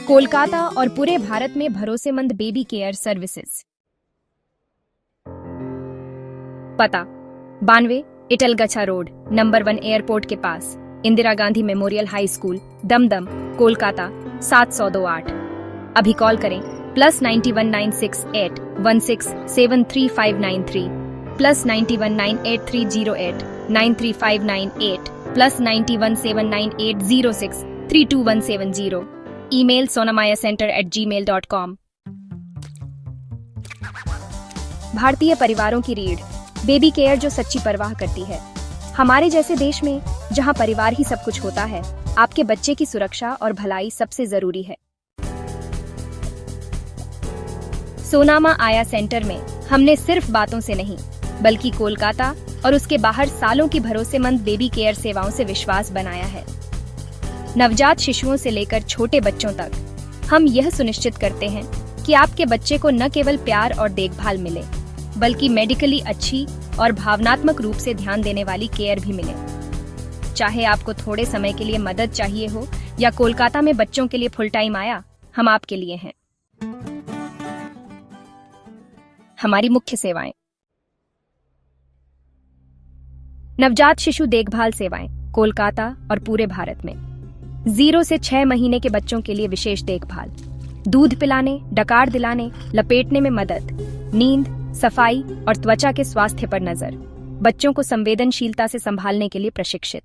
कोलकाता और पूरे भारत में भरोसेमंद बेबी केयर सर्विसेज। पता 92 इटलगछा रोड, नंबर 1 एयरपोर्ट के पास, Indira Gandhi memorial high school, Dumdum, Kolkata 7228। अभी कॉल करें +919681673593 +919830893598 +917980632170। Email sonamaya.center@gmail.com। भारतीय परिवारों की रीढ़, बेबी केयर जो सच्ची परवाह करती है। हमारे जैसे देश में जहां परिवार ही सब कुछ होता है, आपके बच्चे की सुरक्षा और भलाई सबसे जरूरी है। सोनामा आया सेंटर में हमने सिर्फ बातों से नहीं, बल्कि कोलकाता और उसके बाहर सालों की भरोसेमंद बेबी केयर सेवाओं से विश्वास बनाया है। नवजात शिशुओं से लेकर छोटे बच्चों तक हम यह सुनिश्चित करते हैं कि आपके बच्चे को न केवल प्यार और देखभाल मिले, बल्कि मेडिकली अच्छी और भावनात्मक रूप से ध्यान देने वाली केयर भी मिले। चाहे आपको थोड़े समय के लिए मदद चाहिए हो या कोलकाता में बच्चों के लिए फुल टाइम आया, हम आपके लिए हैं। हमारी मुख्य सेवाएं: नवजात शिशु देखभाल सेवाएं कोलकाता और पूरे भारत में। 0 से 6 महीने के बच्चों के लिए विशेष देखभाल, दूध पिलाने, डकार दिलाने, लपेटने में मदद, नींद, सफाई और त्वचा के स्वास्थ्य पर नजर, बच्चों को संवेदनशीलता से संभालने के लिए प्रशिक्षित।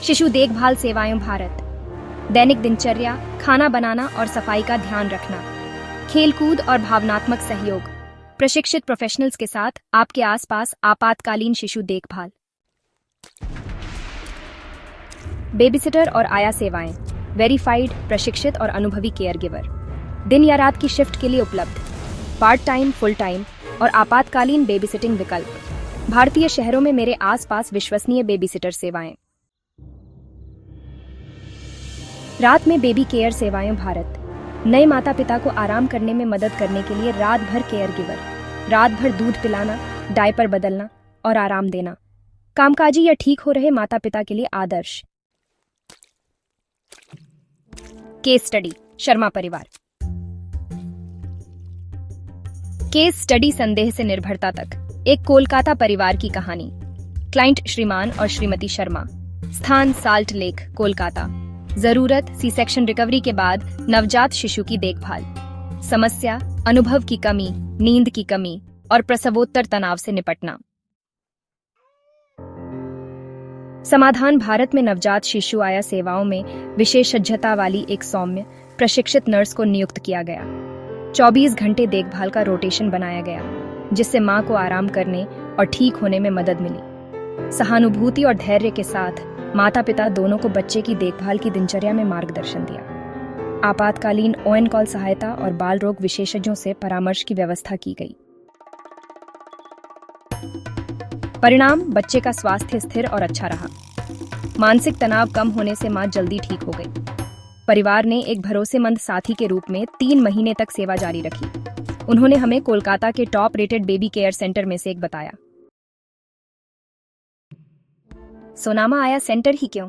शिशु देखभाल सेवाएं भारत, दैनिक दिनचर्या, खाना बनाना और सफाई का ध्यान रखना, खेलकूद और भावनात्मक सहयोग, प्रशिक्षित प्रोफेशनल्स के साथ आपके आसपास आपातकालीन शिशु देखभाल। बेबीसिटर और आया सेवाएं, वेरीफाइड, प्रशिक्षित और अनुभवी केयर गिवर, दिन या रात की शिफ्ट के लिए उपलब्ध, पार्ट टाइम, फुल टाइम और आपातकालीन बेबीसिटिंग विकल्प। भारतीय शहरों में मेरे आसपास विश्वसनीय बेबीसिटर सेवाएं। रात में बेबी केयर सेवाएं भारत, नए माता पिता को आराम करने में मदद करने के लिए रात भर केयर गिवर, रात भर दूध पिलाना, डायपर बदलना और आराम देना, कामकाजी या ठीक हो रहे माता पिता के लिए आदर्श। केस स्टडी, शर्मा परिवार। केस स्टडी संदेह से निर्भरता तक, एक कोलकाता परिवार की कहानी। क्लाइंट श्रीमान और श्रीमती शर्मा, स्थान साल्ट लेक, कोलकाता। जरूरत सी सेक्शन रिकवरी के बाद नवजात शिशु की देखभाल। समस्या अनुभव की कमी, नींद की कमी और प्रसवोत्तर तनाव से निपटना। समाधान भारत में नवजात शिशु आया सेवाओं में विशेषज्ञता वाली एक सौम्य प्रशिक्षित नर्स को नियुक्त किया गया। 24 घंटे देखभाल का रोटेशन बनाया गया, जिससे मां को आराम करने और ठीक होने में मदद मिली। सहानुभूति और धैर्य के साथ माता पिता दोनों को बच्चे की देखभाल की दिनचर्या में मार्गदर्शन दिया। आपातकालीन ऑन कॉल सहायता और बाल रोग विशेषज्ञों से परामर्श की व्यवस्था की गई। परिणाम, बच्चे का स्वास्थ्य स्थिर और अच्छा रहा। मानसिक तनाव कम होने से मां जल्दी ठीक हो गई। परिवार ने एक भरोसेमंद साथी के रूप में 3 महीने तक सेवा जारी रखी। उन्होंने हमें कोलकाता के top rated baby care centre में से एक बताया। सोनामा आया सेंटर ही क्यों?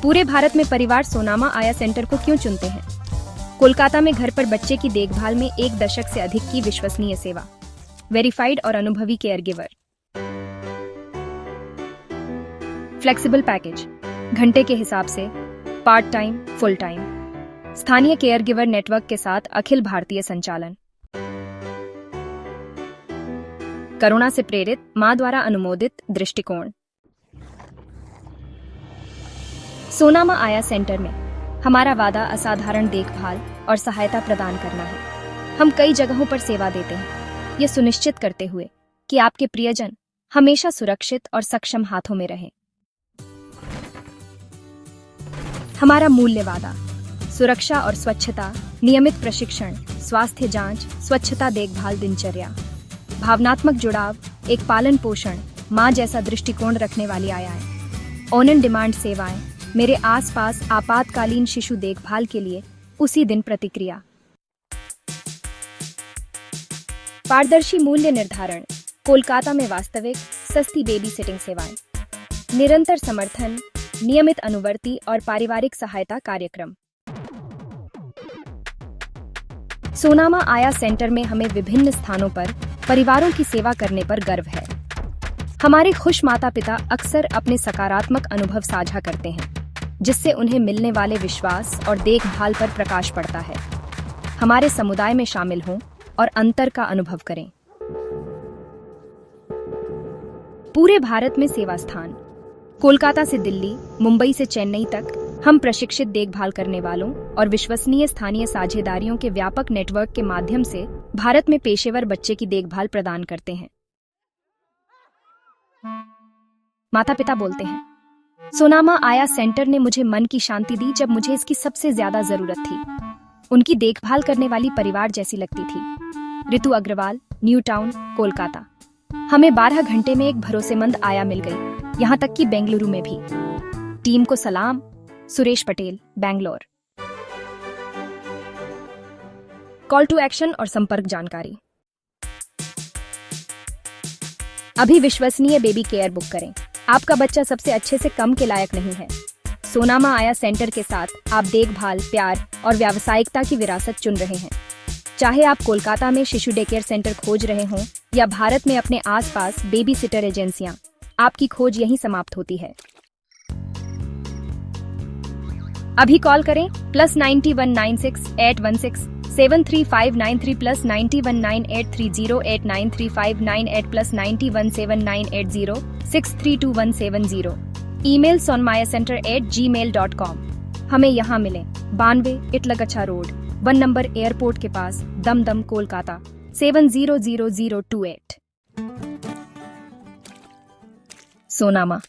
पूरे भारत में परिवार सोनामा आया सेंटर को क्यों चुनते हैं? कोलकाता में घर पर बच्चे की देखभाल में 1 दशक से अधिक की विश्वसनीय सेवा, वेरीफाइड और अनुभवी केयर गिवर। फ्लेक्सिबल पैकेज, घंटे के हिसाब से, पार्ट टाइम, फुल टाइम। स्थानीय केयर गिवर नेटवर्क के साथ अखिल भारतीय संचालन। करुणा से प्रेरित, मां द्वारा अनुमोदित दृष्टिकोण। सोनामा आया सेंटर में हमारा वादा असाधारण देखभाल और सहायता प्रदान करना है। हम कई जगहों पर सेवा देते हैं, यह सुनिश्चित करते हुए कि आपके प्रियजन हमेशा सुरक्षित और सक्षम हाथों में रहें। हमारा मूल्य वादा: सुरक्षा और स्वच्छता, नियमित प्रशिक्षण, स्वास्थ्य जांच, स्वच्छता देखभाल दिनचर्या, भावनात्मक जुड़ाव, एक पालन पोषण, मां जैसा दृष्टिकोण रखने वाली आयाएं, ऑन एंड डिमांड सेवाएं, मेरे आसपास आपातकालीन शिशु देखभाल के लिए उसी दिन प्रतिक्रिया। पारदर्शी मूल्य निर्धारण, कोलकाता में वास्तविक सस्ती बेबी सिटिंग सेवाएं। निरंतर समर्थन, नियमित अनुवर्ती और पारिवारिक सहायता कार्यक्रम। सोनामा आया सेंटर में हमें विभिन्न स्थानों पर परिवारों की सेवा करने पर गर्व है। हमारे खुश माता पिता अक्सर अपने सकारात्मक अनुभव साझा करते हैं, जिससे उन्हें मिलने वाले विश्वास और देखभाल पर प्रकाश पड़ता है। हमारे समुदाय में शामिल हों और अंतर का अनुभव करें। पूरे भारत में सेवा स्थान, कोलकाता से दिल्ली, मुंबई से चेन्नई तक हम प्रशिक्षित देखभाल करने वालों और विश्वसनीय स्थानीय साझेदारियों के व्यापक नेटवर्क के माध्यम से भारत में पेशेवर बच्चे की देखभाल प्रदान करते हैं। माता पिता बोलते हैं, सोनामा आया सेंटर ने मुझे मन की शांति दी जब मुझे इसकी सबसे ज्यादा जरूरत थी। उनकी देखभाल करने वाली परिवार जैसी लगती थी। ऋतु अग्रवाल, न्यू टाउन, कोलकाता। हमें 12 घंटे में एक भरोसेमंद आया मिल गई, यहाँ तक कि बेंगलुरु में भी। टीम को सलाम। Suresh Patel, Bangalore. Call to action और संपर्क जानकारी। अभी विश्वसनीय बेबी केयर बुक करें। आपका बच्चा सबसे अच्छे से कम के लायक नहीं है। सोनामा आया सेंटर के साथ आप देखभाल, प्यार और व्यावसायिकता की विरासत चुन रहे हैं। चाहे आप कोलकाता में शिशु डे केयर सेंटर खोज रहे हों या भारत में अपने आसपास बेबी सिटर एजेंसियां, आपकी खोज यहीं समाप्त होती है। अभी कॉल करें +9196 816 73593 +919830893598 +917980 632170। Email sonmayacenter@gmail.com। हमें यहाँ मिलें। 92 इटलगच्छा रोड, 1 नंबर एयरपोर्ट के पास, दमदम, कोलकाता 700028। सोनामा।